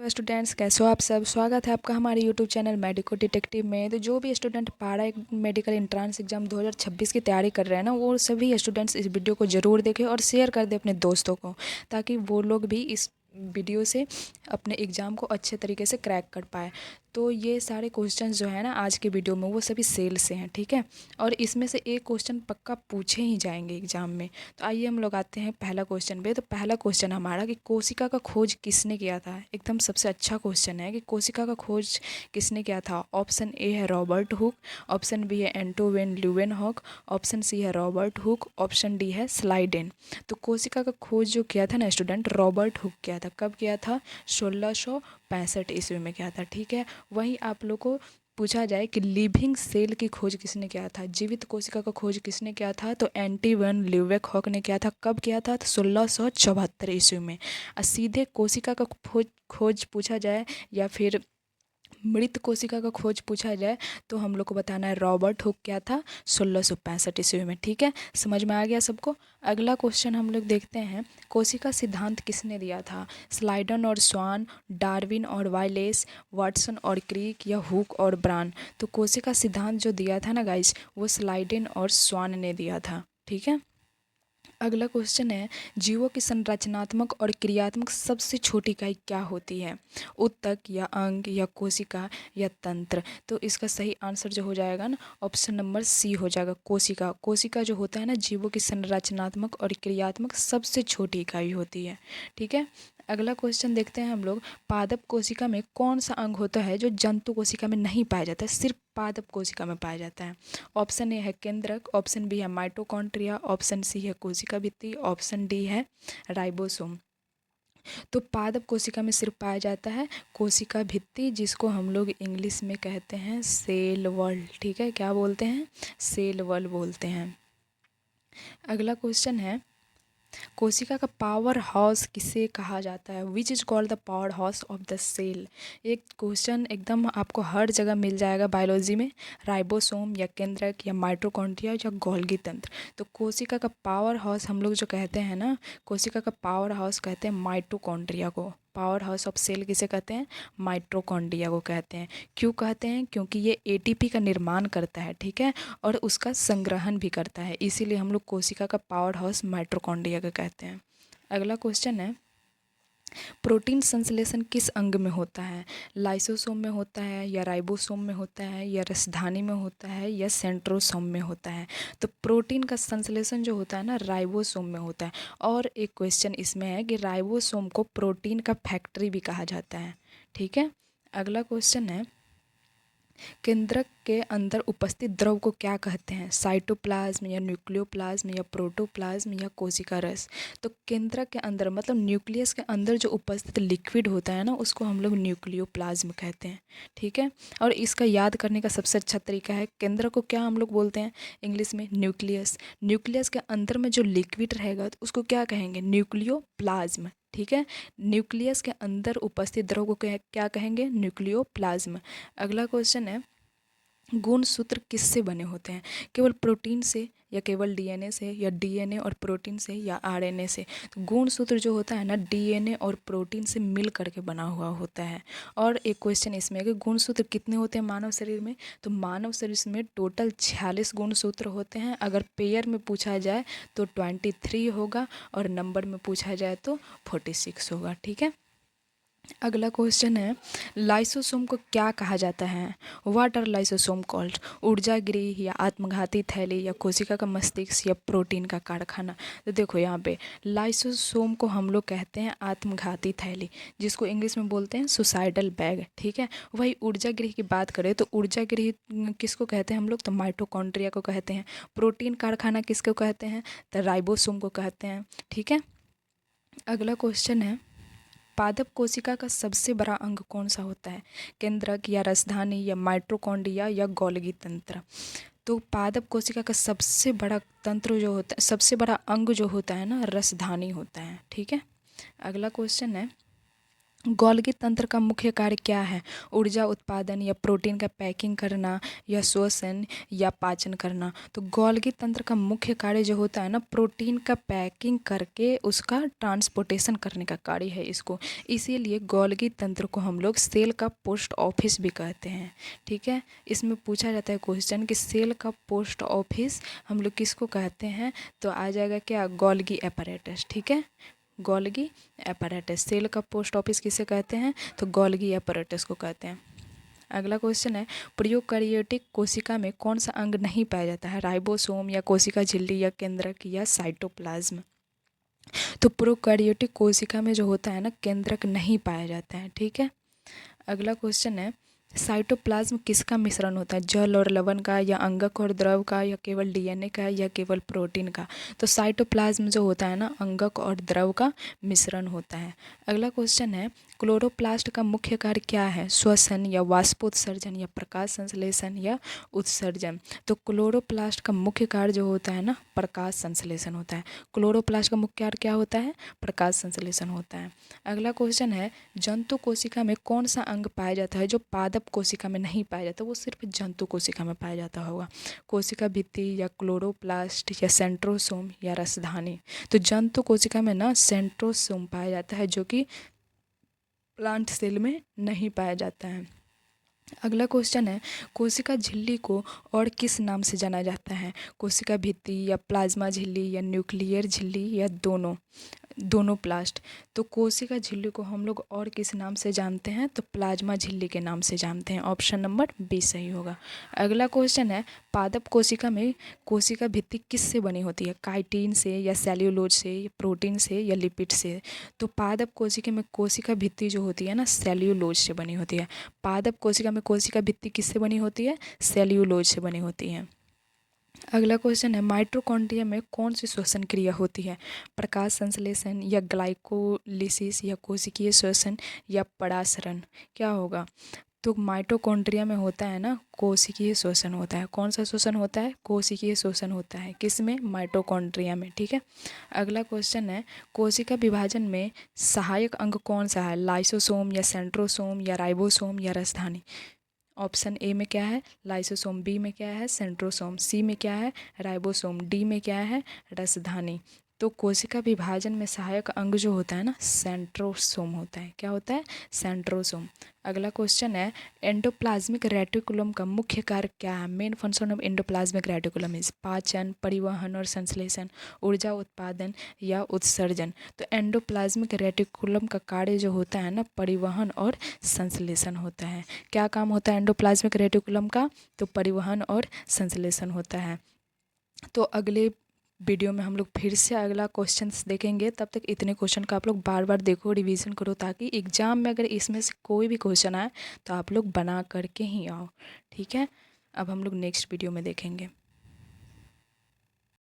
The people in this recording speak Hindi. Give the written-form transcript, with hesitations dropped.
स्टूडेंट्स, कैसे हो आप सब। स्वागत है आपका हमारे यूट्यूब चैनल मेडिको डिटेक्टिव में। तो जो भी स्टूडेंट पारा मेडिकल एंट्रेंस एग्जाम 2026 की तैयारी कर रहे हैं ना, वो सभी स्टूडेंट्स इस वीडियो को ज़रूर देखें और शेयर कर दें अपने दोस्तों को, ताकि वो लोग भी इस वीडियो से अपने एग्ज़ाम को अच्छे तरीके से क्रैक कर पाए। तो ये सारे क्वेश्चंस जो है ना आज के वीडियो में, वो सभी सेल से हैं, ठीक है। और इसमें से एक क्वेश्चन पक्का पूछे ही जाएंगे एग्ज़ाम में। तो आइए हम लोग आते हैं पहला क्वेश्चन पे। तो पहला क्वेश्चन हमारा कि कोशिका का खोज किसने किया था। एकदम सबसे अच्छा क्वेश्चन है कि कोशिका का खोज किसने किया था। ऑप्शन ए है रॉबर्ट हुक, ऑप्शन बी है एंटो वेन ल्यूवेनहॉक, ऑप्शन सी है रॉबर्ट हुक, ऑप्शन डी है स्लाइडेन। तो कोशिका का खोज जो किया था ना स्टूडेंट, रॉबर्ट हुक किया था। कब किया था? 1665 ईस्वी में किया था, ठीक है। वहीं आप लोग को पूछा जाए कि लिविंग सेल की खोज किसने किया था, जीवित कोशिका का खोज किसने किया था, तो एंटी वन ल्यूवेनहॉक ने किया था। कब किया था? तो 1674 ईस्वी में। और सीधे कोशिका का खोज पूछा जाए या फिर मृत कोशिका का खोज पूछा जाए, तो हम लोग को बताना है रॉबर्ट हुक क्या था 1665 ईस्वी में, ठीक है। समझ में आ गया सबको। अगला क्वेश्चन हम लोग देखते हैं, कोशिका सिद्धांत किसने दिया था। स्लाइडन और स्वान, डार्विन और वायलेस, वाटसन और क्रिक, या हुक और ब्रान। तो कोशिका सिद्धांत जो दिया था ना गाइस, वो स्लाइडन और स्वान ने दिया था, ठीक है। अगला क्वेश्चन है, जीवों की संरचनात्मक और क्रियात्मक सबसे छोटी इकाई क्या होती है। ऊतक या अंग या कोशिका या तंत्र। तो इसका सही आंसर जो हो जाएगा ना, ऑप्शन नंबर सी हो जाएगा, कोशिका। कोशिका जो होता है ना, जीवों की संरचनात्मक और क्रियात्मक सबसे छोटी इकाई होती है, ठीक है। अगला क्वेश्चन देखते हैं हम लोग, पादप कोशिका में कौन सा अंग होता है जो जंतु कोशिका में नहीं पाया जाता है, सिर्फ पादप कोशिका में पाया जाता है। ऑप्शन ए है केंद्रक, ऑप्शन बी है माइटोकॉन्ड्रिया, ऑप्शन सी है कोशिका भित्ति, ऑप्शन डी है राइबोसोम। तो पादप कोशिका में सिर्फ पाया जाता है कोशिका भित्ति, जिसको हम लोग इंग्लिश में कहते हैं सेल वॉल, ठीक है। क्या बोलते हैं? सेल वॉल बोलते हैं। अगला क्वेश्चन है, कोशिका का पावर हाउस किसे कहा जाता है, which is called the power house of the cell. एक क्वेश्चन एकदम आपको हर जगह मिल जाएगा बायोलॉजी में, राइबोसोम या केंद्रक या माइटोकॉन्ड्रिया या गोल्गी तंत्र। तो कोशिका का पावर हाउस हम लोग जो कहते हैं ना, कोशिका का पावर हाउस कहते हैं माइटोकॉन्ड्रिया को। पावर हाउस ऑफ सेल किसे कहते हैं? माइटोकॉन्ड्रिया को कहते हैं। क्यों कहते हैं? क्योंकि ये एटीपी का निर्माण करता है, ठीक है, और उसका संग्रहण भी करता है, इसीलिए हम लोग कोशिका का पावर हाउस माइटोकॉन्ड्रिया का कहते हैं। अगला क्वेश्चन है, प्रोटीन संश्लेषण किस अंग में होता है। लाइसोसोम में होता है, या राइबोसोम में होता है, या रसधानी में होता है, या सेंट्रोसोम में होता है। तो प्रोटीन का संश्लेषण जो होता है ना, राइबोसोम में होता है। और एक क्वेश्चन इसमें है कि राइबोसोम को प्रोटीन का फैक्ट्री भी कहा जाता है, ठीक है। अगला क्वेश्चन है, केंद्रक के अंदर उपस्थित द्रव को क्या कहते हैं, साइटोप्लाज्म या न्यूक्लियोप्लाज्म या प्रोटोप्लाज्म या कोशिका रस। तो केंद्रक के अंदर मतलब न्यूक्लियस के अंदर जो उपस्थित लिक्विड होता है ना, उसको हम लोग न्यूक्लियोप्लाज्म कहते हैं, ठीक है। और इसका याद करने का सबसे अच्छा तरीका है, केंद्र को क्या हम लोग बोलते हैं इंग्लिश में? न्यूक्लियस। न्यूक्लियस के अंदर में जो लिक्विड रहेगा तो उसको क्या कहेंगे? न्यूक्लियोप्लाज्म, ठीक है। न्यूक्लियस के अंदर उपस्थित द्रव को क्या कहेंगे? न्यूक्लियोप्लाज्म। अगला क्वेश्चन है, गुणसूत्र किससे बने होते हैं, केवल प्रोटीन से या केवल डीएनए से, या डीएनए और प्रोटीन से, या आरएनए से। तो गुणसूत्र जो होता है ना, डीएनए और प्रोटीन से मिल करके बना हुआ होता है। और एक क्वेश्चन इसमें है कि गुणसूत्र कितने होते हैं मानव शरीर में। तो मानव शरीर में टोटल 46 गुणसूत्र होते हैं। अगर पेयर में पूछा जाए तो 23 होगा, और नंबर में पूछा जाए तो 46 होगा, ठीक है। अगला क्वेश्चन है, लाइसोसोम को क्या कहा जाता है। What are lysosome called. ऊर्जा गृह, या आत्मघाती थैली, या कोशिका का मस्तिष्क, या प्रोटीन का कारखाना। तो देखो यहाँ पे लाइसोसोम को हम लोग कहते हैं आत्मघाती थैली, जिसको इंग्लिश में बोलते हैं सुसाइडल बैग, ठीक है। वही ऊर्जा गृह की बात करें तो ऊर्जा गृह किसको कहते हैं हम लोग? तो माइटोकॉन्ड्रिया को कहते हैं। प्रोटीन कारखाना किसको कहते हैं? तो राइबोसोम को कहते हैं, ठीक है। अगला क्वेश्चन है, पादप कोशिका का सबसे बड़ा अंग कौन सा होता है, केंद्रक, या रसधानी, या माइटोकॉन्ड्रिया, या गोल्गी तंत्र। तो पादप कोशिका का सबसे बड़ा तंत्र जो होता है, सबसे बड़ा अंग जो होता है ना, रसधानी होता है, ठीक है। अगला क्वेश्चन है, गोल्गी तंत्र का मुख्य कार्य क्या है? ऊर्जा उत्पादन या प्रोटीन का पैकिंग करना या श्वसन या पाचन करना। तो गोल्गी तंत्र का मुख्य कार्य जो होता है ना, प्रोटीन का पैकिंग करके उसका ट्रांसपोर्टेशन करने का कार्य है इसको। इसीलिए गोल्गी तंत्र को हम लोग सेल का पोस्ट ऑफिस भी कहते हैं। ठीक है, इसमें पूछा जाता है क्वेश्चन कि सेल का पोस्ट ऑफिस हम लोग किसको कहते हैं, तो आ जाएगा क्या? Golgi apparatus. ठीक है, गोल्गी एपैरेटस। सेल का पोस्ट ऑफिस किसे कहते हैं? तो गोल्गी एपैरेटस को कहते हैं। अगला क्वेश्चन है, प्रोकैरियोटिक कोशिका में कौन सा अंग नहीं पाया जाता है? राइबोसोम या कोशिका झिल्ली या केंद्रक या साइटोप्लाज्म। तो प्रोकैरियोटिक कोशिका में जो होता है ना, केंद्रक नहीं पाया जाता है। ठीक है, अगला क्वेश्चन है, साइटोप्लाज्म किसका मिश्रण होता है? जल और लवण का या अंगक और द्रव का या केवल डीएनए का या केवल प्रोटीन का। तो साइटोप्लाज्म जो होता है ना, अंगक और द्रव का मिश्रण होता है। अगला क्वेश्चन है, क्लोरोप्लास्ट का मुख्य कार्य क्या है? श्वसन या वाष्पोत्सर्जन या प्रकाश संश्लेषण या उत्सर्जन। तो क्लोरोप्लास्ट का मुख्य कार्य जो होता है ना, प्रकाश संश्लेषण होता है। क्लोरोप्लास्ट का मुख्य कार्य क्या होता है? प्रकाश संश्लेषण होता है। अगला क्वेश्चन है, जंतु कोशिका में कौन सा अंग पाया जाता है जो पादप कोशिका में नहीं पाया जाता? वो सिर्फ जंतु कोशिका में पाया जाता होगा। कोशिका भित्ति या क्लोरोप्लास्ट या सेंट्रोसोम या रसधानी। तो जंतु कोशिका में ना सेंट्रोसोम पाया जाता है, जो कि प्लांट सेल में नहीं पाया जाता है। अगला क्वेश्चन है, कोशिका झिल्ली को और किस नाम से जाना जाता है? कोशिका भित्ति या प्लाज्मा झिल्ली या न्यूक्लियर झिल्ली या दोनों प्लास्ट। तो कोशिका झिल्ली को हम लोग और किस नाम से जानते हैं? तो प्लाज्मा झिल्ली के नाम से जानते हैं। ऑप्शन नंबर बी सही होगा। अगला क्वेश्चन है, पादप कोशिका में कोशिका भित्ति किससे बनी होती है? काइटिन से या सेल्यूलोज से या प्रोटीन से या लिपिड से। तो पादप कोशिका में कोशिका भित्ति जो होती है ना, सेल्यूलोज से बनी होती है। पादप कोशिका में कोशिका भित्ति किससे बनी होती है? सेल्यूलोज से बनी होती है। अगला क्वेश्चन है, माइटोकॉन्ड्रिया में कौन सी श्वसन क्रिया होती है? प्रकाश संश्लेषण या ग्लाइकोलिसिस या कोशिकीय श्वसन या परासरण। क्या होगा? तो माइटोकॉन्ड्रिया में होता है ना, कोशिकीय श्वसन होता है। कौन सा श्वसन होता है? कोशिकीय श्वसन होता है। किस में? माइटोकॉन्ड्रिया में। ठीक है, अगला क्वेश्चन है, कोशिका विभाजन में सहायक अंग कौन सा है? लाइसोसोम या सेंट्रोसोम या राइबोसोम या राजधानी। ऑप्शन ए में क्या है? लाइसोसोम। बी में क्या है? सेंट्रोसोम। सी में क्या है? राइबोसोम। डी में क्या है? राजधानी। तो कोशिका विभाजन में सहायक अंग जो होता है ना, सेंट्रोसोम होता है। क्या होता है? सेंट्रोसोम। अगला क्वेश्चन है, एंडोप्लाज्मिक रेटिकुलम का मुख्य कार्य क्या है? Main function of endoplasmic reticulum is पाचन, परिवहन और संश्लेषण, ऊर्जा उत्पादन या उत्सर्जन। तो एंडोप्लाज्मिक रेटिकुलम का कार्य जो होता है ना, परिवहन और संश्लेषण होता है। क्या काम होता है एंडोप्लाज्मिक रेटिकुलम का? तो परिवहन और संश्लेषण होता है। तो अगले वीडियो में हम लोग फिर से अगला क्वेश्चंस देखेंगे। तब तक इतने क्वेश्चन का आप लोग बार बार देखो, रिवीजन करो, ताकि एग्जाम में अगर इसमें से कोई भी क्वेश्चन आए तो आप लोग बना करके ही आओ। ठीक है, अब हम लोग नेक्स्ट वीडियो में देखेंगे।